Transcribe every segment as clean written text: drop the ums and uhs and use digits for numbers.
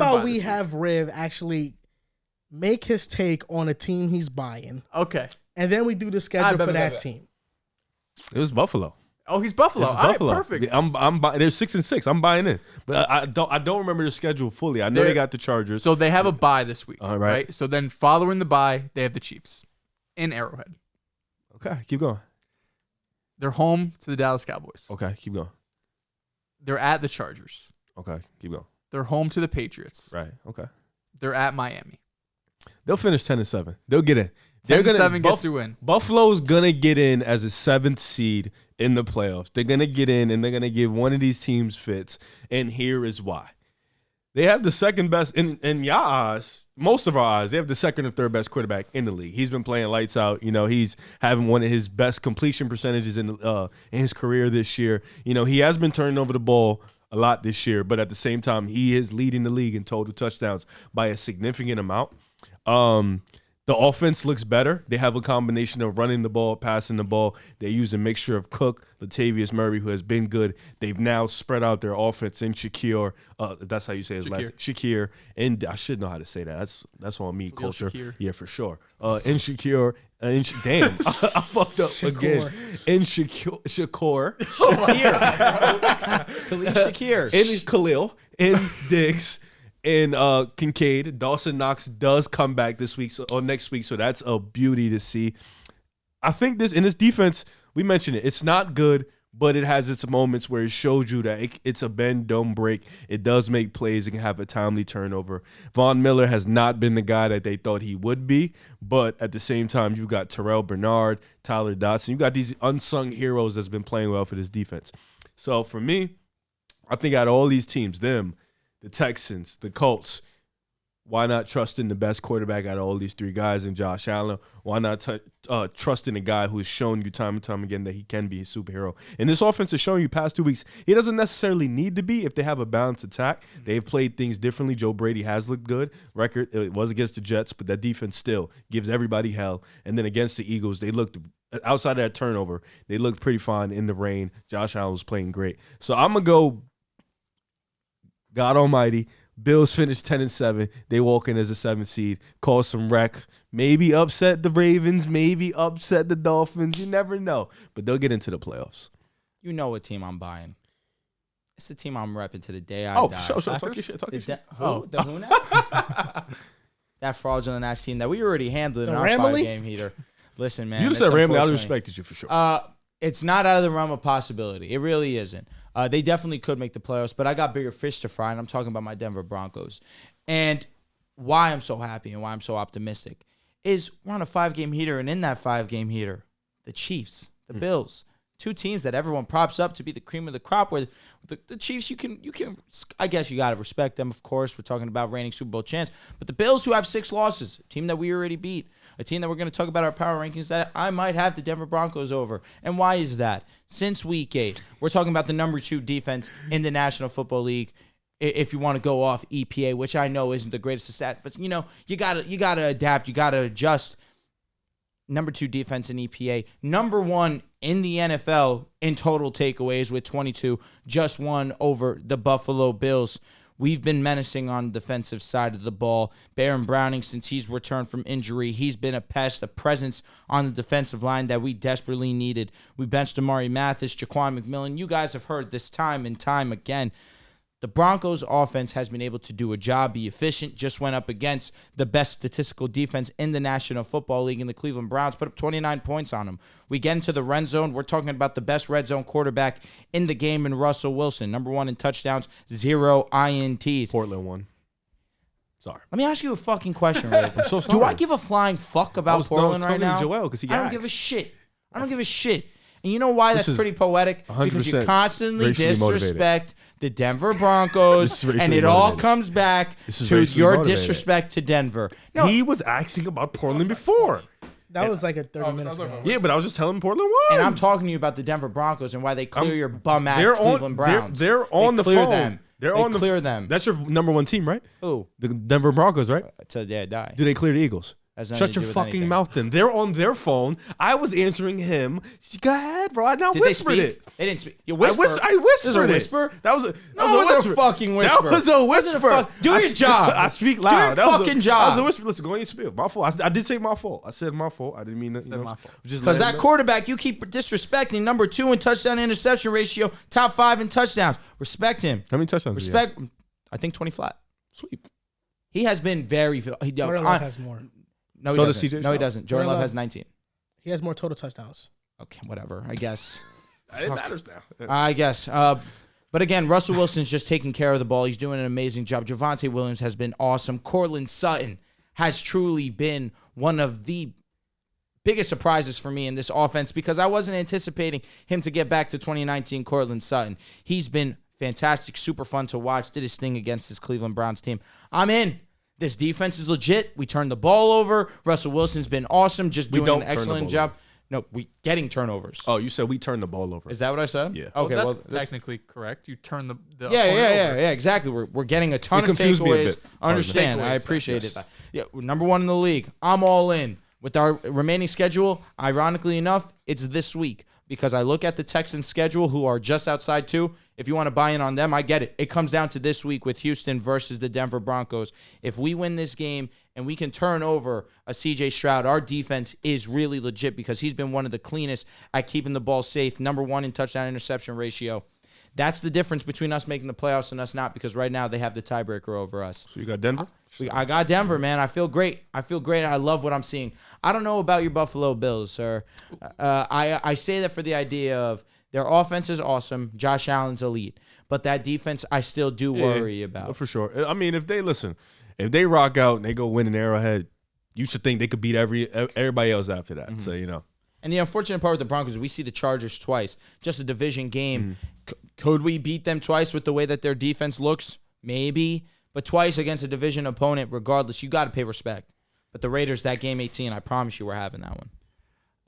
about we have Riv actually make his take on a team he's buying. Okay. And then we do the schedule for that team. It was Buffalo. Oh, he's Buffalo. All right, perfect. I'm they're 6-6. I'm buying in, but I don't remember the schedule fully. I know they got the Chargers. So they have a bye this week. All right. So then following the bye, they have the Chiefs in Arrowhead. Okay, keep going. They're home to the Dallas Cowboys. Okay, keep going. They're at the Chargers. Okay, keep going. They're home to the Patriots. Right. Okay. They're at Miami. They'll finish 10-7. They'll get in. 10-7 gets you in. Buffalo's gonna get in as a 7th seed in the playoffs. They're gonna get in, and they're gonna give one of these teams fits. And here is why: they have the second best in your eyes, most of our eyes. They have the second or third best quarterback in the league. He's been playing lights out. You know, he's having one of his best completion percentages in his career this year. You know, he has been turning over the ball a lot this year, but at the same time, he is leading the league in total touchdowns by a significant amount. The offense looks better. They have a combination of running the ball, passing the ball. They use a mixture of Cook, Latavius Murray, who has been good. They've now spread out their offense in Shakir. That's how you say his last name. Shakir. And I should know how to say that. That's on me, culture. Shakir. Yeah, for sure. In Shakir. Damn, I fucked up again. In Shakir. Shakir. In Khalil. In Diggs. And Kincaid, Dawson Knox does come back this week or next week, so that's a beauty to see. I think this defense, we mentioned it. It's not good, but it has its moments where it shows you that it's a bend, don't break. It does make plays and can have a timely turnover. Von Miller has not been the guy that they thought he would be, but at the same time, you've got Terrell Bernard, Tyler Dotson. You've got these unsung heroes that's been playing well for this defense. So for me, I think out of all these teams, the Texans, the Colts, why not trust in the best quarterback out of all these three guys in Josh Allen? Why not trust in a guy who has shown you time and time again that he can be a superhero? And this offense has shown you past 2 weeks, he doesn't necessarily need to be if they have a balanced attack. They've played things differently. Joe Brady has looked good. Record, it was against the Jets, but that defense still gives everybody hell. And then against the Eagles, they looked, outside of that turnover, they looked pretty fine in the rain. Josh Allen was playing great. So I'm going to go God almighty. Bills finished 10-7. They walk in as a 7th seed, cause some wreck, maybe upset the Ravens, maybe upset the Dolphins. You never know. But they'll get into the playoffs. You know what team I'm buying. It's the team I'm repping to the day I die. Oh, sure. Talk your shit. The who now? That fraudulent ass team that we already handled in our 5-game heater. Listen, man. You just said Ramley. I respected you for sure. It's not out of the realm of possibility. It really isn't. They definitely could make the playoffs, but I got bigger fish to fry, and I'm talking about my Denver Broncos. And why I'm so happy and why I'm so optimistic is we're on a 5-game heater, and in that 5-game heater, the Chiefs, the Bills, two teams that everyone props up to be the cream of the crop. Where the Chiefs, you can, I guess you got to respect them, of course. We're talking about reigning Super Bowl champs. But the Bills, who have 6 losses, a team that we already beat, a team that we're going to talk about our power rankings that I might have the Denver Broncos over. And why is that? Since week 8, we're talking about the number 2 defense in the National Football League. If you want to go off EPA, which I know isn't the greatest of stats, but you gotta adapt, you gotta adjust. Number 2 defense in EPA, number 1 in the NFL in total takeaways with 22, just 1 over the Buffalo Bills. We've been menacing on the defensive side of the ball. Baron Browning, since he's returned from injury, he's been a pest, a presence on the defensive line that we desperately needed. We benched Amari Mathis, Jaquan McMillan. You guys have heard this time and time again. The Broncos offense has been able to do a job, be efficient, just went up against the best statistical defense in the National Football League, and the Cleveland Browns put up 29 points on them. We get into the red zone. We're talking about the best red zone quarterback in the game in Russell Wilson. Number 1 in touchdowns, 0 INTs. Portland won. Sorry. Let me ask you a fucking question, Ray. I'm so sorry. Do I give a flying fuck about Portland right now? Joel, I don't give a shit. I don't give a shit. And you know why that's pretty poetic? Because you constantly disrespect the Denver Broncos, and it all comes back to your disrespect to Denver. No, he was asking about Portland before. That was like a 30 minutes ago. Yeah, but I was just telling him Portland won. And I'm talking to you about the Denver Broncos and why they clear your bum-ass Cleveland Browns. They're on the phone. Them. They clear them. That's your number 1 team, right? Who? The Denver Broncos, right? Till the day I die. Do they clear the Eagles? Has nothing Shut to do your with fucking anything. mouth then. They're on their phone. I was answering him. Go ahead, bro. I now Did they whispered speak? it. They didn't speak. You I whisper. whispered This is a it. whisper? That was a, No, it was a fucking whisper. That was a whisper. Do your job. I speak Do loud. your That was fucking That job. was a whisper. Listen, go on your spiel. My fault. I did say my fault. I said my fault. I didn't mean that. You know, my fault. just Because letting that them- quarterback you keep disrespecting, number 2 in touchdown interception ratio, top 5 in touchdowns. Respect him. How many touchdowns? did he have? Respect. I think 20 flat. Sweep. He has been very. Jordan Love has more. No, he So does doesn't. CJ No, he Stroud. doesn't. Jordan Jordan Love Love. has 19. He has more total touchdowns. Okay, whatever. I guess. It matters now. I guess. But again, Russell Wilson's just taking care of the ball. He's doing an amazing job. Javonte Williams has been awesome. Cortland Sutton has truly been one of the biggest surprises for me in this offense because I wasn't anticipating him to get back to 2019 Cortland Sutton. He's been fantastic, super fun to watch. Did his thing against this Cleveland Browns team. I'm in. This defense is legit. We turned the ball over. Russell Wilson's been awesome, just doing don't an turn the excellent ball job. No, we getting turnovers. Oh, you said we turned the ball over. Is that what I said? Yeah. Okay. Well, Well, that's technically correct. You turn the yeah, opponent over. exactly. We're getting a ton It of confused me a takeaways. bit. Understand? I Takeaways, appreciated yes. that. Yeah, we're number 1 in the league. I'm all in. With our remaining schedule, ironically enough, it's this week because I look at the Texans' schedule, who are just outside 2. If you want to buy in on them, I get it. It comes down to this week with Houston versus the Denver Broncos. If we win this game and we can turn over a CJ Stroud, our defense is really legit because he's been one of the cleanest at keeping the ball safe, number 1 in touchdown interception ratio. That's the difference between us making the playoffs and us not because right now they have the tiebreaker over us. So you got Denver? I got Denver, man. I feel great. I love what I'm seeing. I don't know about your Buffalo Bills, sir. I say that for the idea of their offense is awesome. Josh Allen's elite. But that defense, I still do worry about. For sure. I mean, if they rock out and they go win an Arrowhead, you should think they could beat everybody else after that. Mm-hmm. So, you know. And the unfortunate part with the Broncos is we see the Chargers twice. Just a division game. Could we beat them twice with the way that their defense looks? Maybe. But twice against a division opponent, regardless, you got to pay respect. But the Raiders, that game 18, I promise you we're having that one.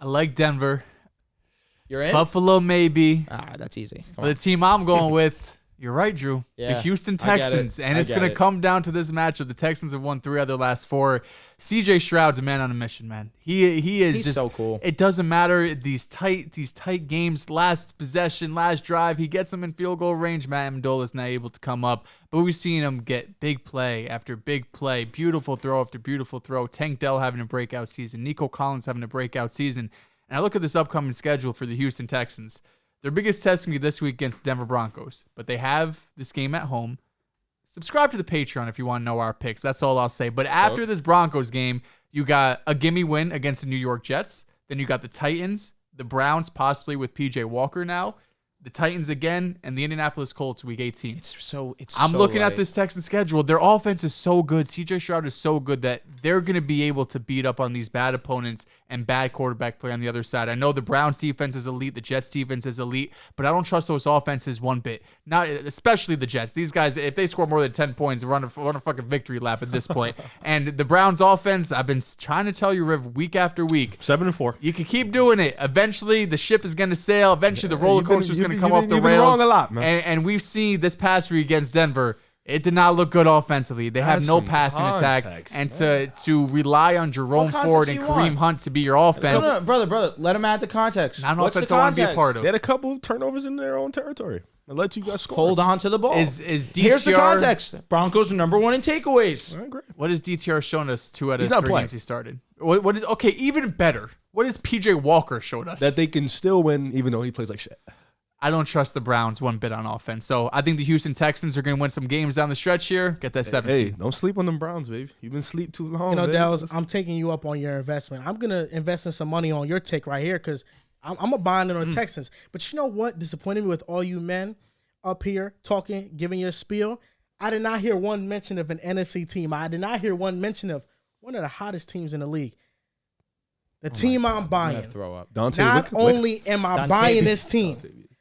I like Denver. You're in? Buffalo, maybe. That's easy. Come But on. the team I'm going with, you're right, Drew. Yeah, The Houston I get it. Texans. And I it's get going to it. come down to this matchup. The Texans have won 3 out of their last 4. CJ Stroud's a man on a mission, man. He is He's just so cool. It doesn't matter these tight games, last possession, last drive. He gets them in field goal range. Matt Amendola's not able to come up, but we've seen him get big play after big play, beautiful throw after beautiful throw. Tank Dell having a breakout season, Nico Collins having a breakout season. And I look at this upcoming schedule for the Houston Texans. Their biggest test can be this week against Denver Broncos, but they have this game at home. Subscribe to the Patreon if you want to know our picks. That's all I'll say. But after this Broncos game, you got a gimme win against the New York Jets. Then you got the Titans, the Browns, possibly with PJ Walker now, the Titans again, and the Indianapolis Colts week 18. I'm looking at this Texans schedule. Their offense is so good. CJ Stroud is so good that they're going to be able to beat up on these bad opponents and bad quarterback play on the other side. I know the Browns defense is elite. The Jets defense is elite, but I don't trust those offenses one bit. Not especially the Jets. These guys, if they score more than 10 points, run a fucking victory lap at this point. And the Browns offense, I've been trying to tell you, Riv, week after week. 7-4. You can keep doing it. Eventually, the ship is going to sail. Eventually, the roller coaster is going to come off the you've rails. been wrong a lot, man. And we've seen this past week against Denver, it did not look good offensively. They have That's no some passing attack. context, And to rely on Jerome What context Ford do and you Kareem want? Hunt to be your offense, No, brother, let him add the context. not an What's offense the I want to be a context? part of. They had a couple turnovers in their own territory. And let you guys score. Hold on to the ball. Is Here's the DTR context. Broncos are number 1 in takeaways. All right, great. What has DTR shown us 2 out of He's not 3 playing. games he started? What is okay? Even better. What has PJ Walker showed us? That they can still win even though he plays like shit. I don't trust the Browns one bit on offense. So I think the Houston Texans are going to win some games down the stretch here. Get that 7 Hey, seed. don't sleep on them Browns, baby. You've been sleep too long. You know, baby. Dells, I'm taking you up on your investment. I'm gonna invest in some money on your take right here because I'm a buying it on the Texans. But you know what disappointed me with all you men up here talking, giving your spiel? I did not hear one mention of an NFC team. I did not hear one mention of one of the hottest teams in the league. The team I'm I'm buying. gonna throw up. Dante Not Wick- only am I Dante buying Wick- this team,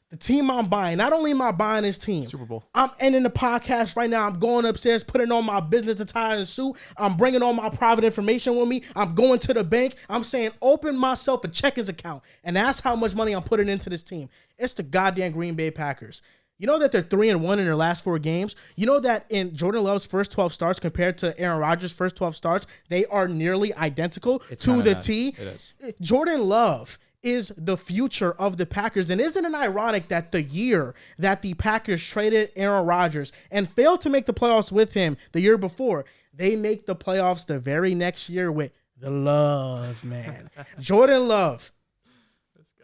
the team I'm buying, not only am I buying this team, Super Bowl. I'm ending the podcast right now. I'm going upstairs, putting on my business attire and suit. I'm bringing all my private information with me. I'm going to the bank. I'm saying, open myself a checkings account. And that's how much money I'm putting into this team. It's the goddamn Green Bay Packers. You know that they're 3-1 in their last 4 games. You know that in Jordan Love's first 12 starts compared to Aaron Rodgers' first 12 starts, they are nearly identical to the T. It is. Jordan Love is the future of the Packers. And isn't it ironic that the year that the Packers traded Aaron Rodgers and failed to make the playoffs with him the year before, they make the playoffs the very next year with the Love, man. Jordan Love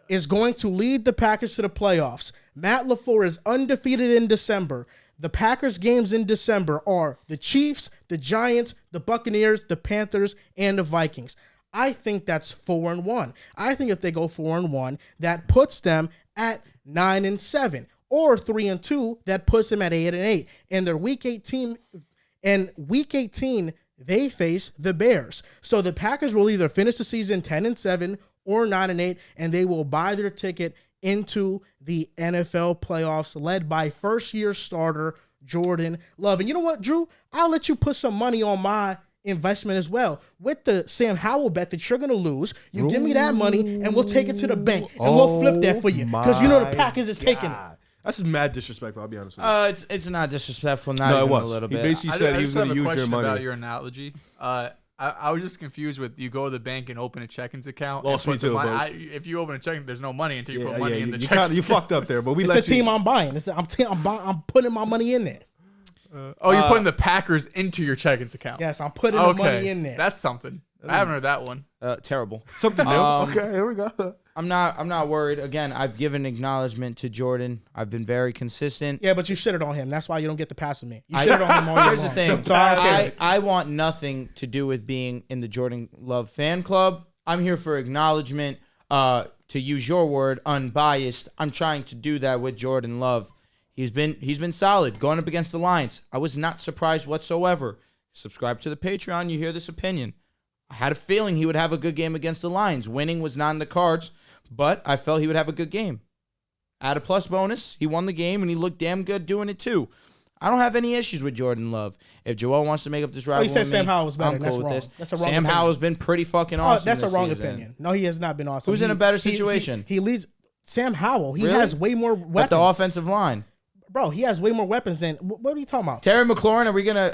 is going to lead the Packers to the playoffs. Matt LaFleur is undefeated in December. The Packers games in December are the Chiefs, the Giants, the Buccaneers, the Panthers, and the Vikings. I think that's 4-1. I think if they go 4-1, that puts them at 9-7, or 3-2, that puts them at 8-8. And their week 18, they face the Bears. So the Packers will either finish the season 10-7 or 9-8, and they will buy their ticket into the NFL playoffs, led by first-year starter Jordan Love. And you know what, Drew? I'll let you put some money on my investment as well. With the Sam Howell bet that you're going to lose, you give me that money, and we'll take it to the bank, and we'll flip that for you, because you know the Packers is taking it. That's mad disrespectful, I'll be honest with you. It's not disrespectful, not No, it even was. a little He bit. basically said he was going to use your question money. about your analogy. I was just confused with you go to the bank and open a checkings account. Lost and me put the too, money. but- If you open a checking, there's no money until you put money in the you, checking. you fucked up there, but we It's let a team you. I'm buying. I'm putting my money in there. Oh, you're putting the Packers into your checkings account. Yes, I'm putting the money in there. That's something. I haven't heard that one. Terrible. Something new. Um, Okay, here we go. I'm not worried. Again, I've given acknowledgement to Jordan. I've been very consistent. Yeah, but you shitted on him. That's why you don't get the pass with me. You shitted on him all year Here's the long. thing. So I don't care. I want nothing to do with being in the Jordan Love fan club. I'm here for acknowledgement. To use your word, unbiased. I'm trying to do that with Jordan Love. He's been solid going up against the Lions. I was not surprised whatsoever. Subscribe to the Patreon. You hear this opinion. I had a feeling he would have a good game against the Lions. Winning was not in the cards, but I felt he would have a good game. Add a plus bonus. He won the game, and he looked damn good doing it too. I don't have any issues with Jordan Love. If Joel wants to make up this rivalry, he said with Sam me, Howell was better. I'm That's cool with wrong. this. That's a wrong Sam opinion. Howell's been pretty fucking awesome. That's a this wrong season. opinion. No, he has not been awesome. Who's in a better situation? He leads Sam Howell. He Really? has way more With weapons. the offensive line. Bro, he has way more weapons than. What are you talking about? Terry McLaurin, are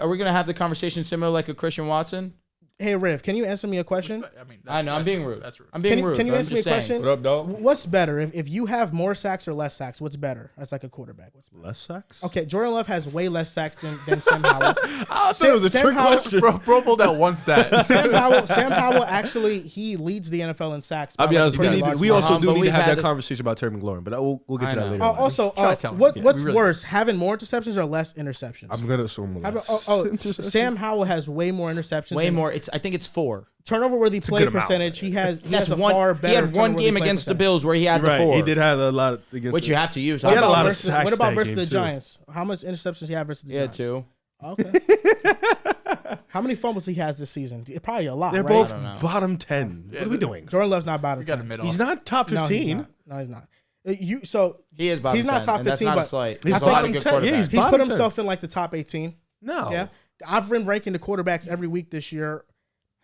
we gonna have the conversation similar like a Christian Watson? Hey, Riv, can you answer me a question? I mean, I know I'm being rude. That's rude. I'm being rude. Can you but I'm answer me a just saying. question? What up, dog? What's better if you have more sacks or less sacks? What's better as like a quarterback? What's better? Less sacks? Okay, Jordan Love has way less sacks than Sam Howell. I thought it was a Sam trick Howell- question. Bro pulled out one stat. Sam Howell actually he leads the NFL in sacks. I'll be honest, we, By, like, a need, large we margin. also do but need to we've have had that the- conversation about Terry McLaurin, but we'll get I to that know. later. Also, Try to tell me. what's We really- worse, having more interceptions or less interceptions? I'm going to assume less. Sam Howell has way more interceptions. Way and more. I think it's 4. turnover worthy play good amount. percentage. He has That's a one. far better. He had one turnover-worthy game play against the percentage. Bills where he had the Right, 4. he did have a lot against Which you have to use. He had a lot of versus, sacks what about that versus game, the too. Giants? How much interceptions he had versus the Yeah, Giants? 2. Okay. How many fumbles he has this season? Probably a lot. They're right? both I don't know. bottom 10. What are we doing? Jordan Love's not bottom You got to 10. admit He's all. not top No, 15. he's not. He is bottom He's not 10, top and that's 15, not a but slight. He's There's a lot bottom of good 10. Yeah, quarterbacks. he's He's put bottom 10. himself in like the top 18. No. Yeah. I've been ranking the quarterbacks every week this year.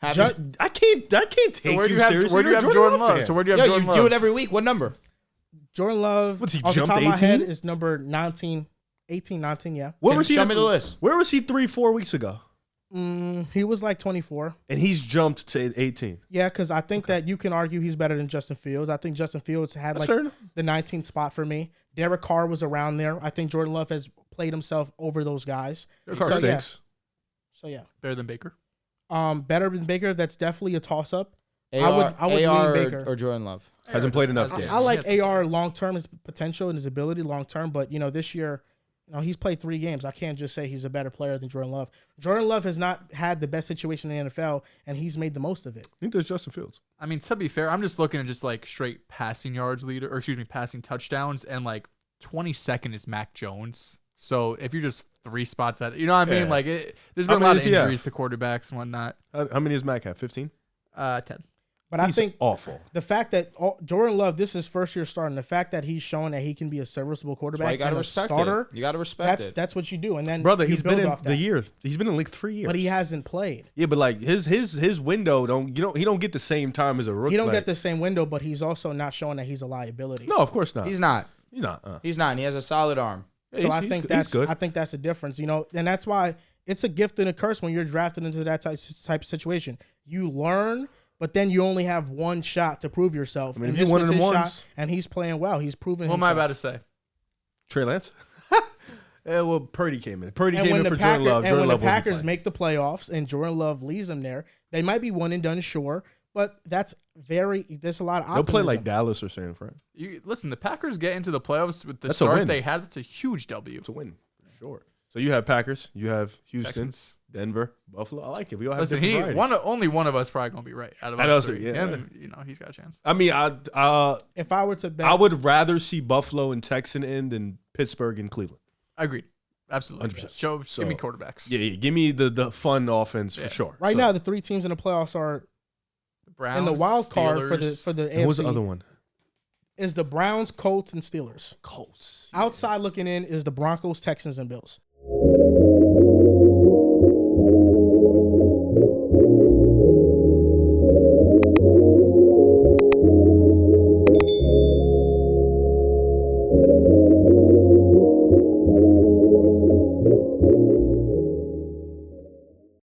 Happens- I can't take So where do you you have seriously. where do you You're have a Jordan Love Love? fan. So where do you Yo, have you Jordan do Love? it every week. What number? Jordan Love, What's he, off the jumped top of my 18? head, is number 19, 19, yeah. Where was he? Show me the list. Where was he 3-4 weeks ago? He was like 24. And he's jumped to 18. Yeah, because I think that you can argue he's better than Justin Fields. I think Justin Fields had That's like fair enough. the 19th spot for me. Derek Carr was around there. I think Jordan Love has played himself over those guys. Derek Carr So, yeah. stinks. So yeah, Better than Baker. better than Baker. That's definitely a toss up. AR, I would lean AR Baker. or Jordan Love. Hasn't played enough games. I like AR long term, his potential and his ability long term, but this year, he's played 3 games. I can't just say he's a better player than Jordan Love. Jordan Love has not had the best situation in the NFL, and he's made the most of it. I think there's Justin Fields. I mean, to be fair, I'm just looking at just like straight passing yards leader, or excuse me, passing touchdowns, and like 22nd is Mac Jones. So if you're just 3 spots at, you know what I mean? Yeah. Like there's How been a many lot of does he have? injuries to quarterbacks and whatnot. How many does Mac have? 15? 10. But I He's think awful. the fact that Jordan Love, this is his first year starting, the fact that he's shown that he can be a serviceable That's why quarterback you gotta and a respect starter, it. You gotta respect it. that's what you do. And then Brother, you he's been build in off the that. year. He's been in the league 3 years. But he hasn't played. Yeah, but like his window he don't get the same time as a rookie. He don't like, get the same window, but he's also not showing that he's a liability. No, of course not. He's not. He's not. He's not. And he has a solid arm. So I he's think good. that's the difference, and that's why it's a gift and a curse when you're drafted into that type of situation. You learn, but then you only have one shot to prove yourself. I mean, and if this you one was of them his ones, shot, and he's playing well. He's proven What am himself. I about to say? Trey Lance. Well, Purdy came in. Purdy And came when in the for Jordan Love. and Jordan when Love the won't be Packers playing. make the playoffs and Jordan Love leads them there, they might be one and done, sure, but there's a lot of optimism. They'll play like Dallas or San Fran. Listen, the Packers get into the playoffs with the That's a start win. they had. That's a huge W. It's a win, for sure. So you have Packers, you have Houston, Texans. Denver, Buffalo. I like it. We all have Listen, different varieties. only one of us probably gonna be right out of Out us of us, three. yeah. And, he's got a chance. I mean, If I were to bet, I would rather see Buffalo and Texan end than Pittsburgh and Cleveland. Agreed. Absolutely. 100%. So, give me quarterbacks. Yeah, give me the fun offense Yeah. for sure. right So, now the three teams in the playoffs are The Browns, in the wild card Steelers. for the and what was the AFC other one? is the Browns, Colts, and Steelers. Colts. Outside looking in is the Broncos, Texans, and Bills.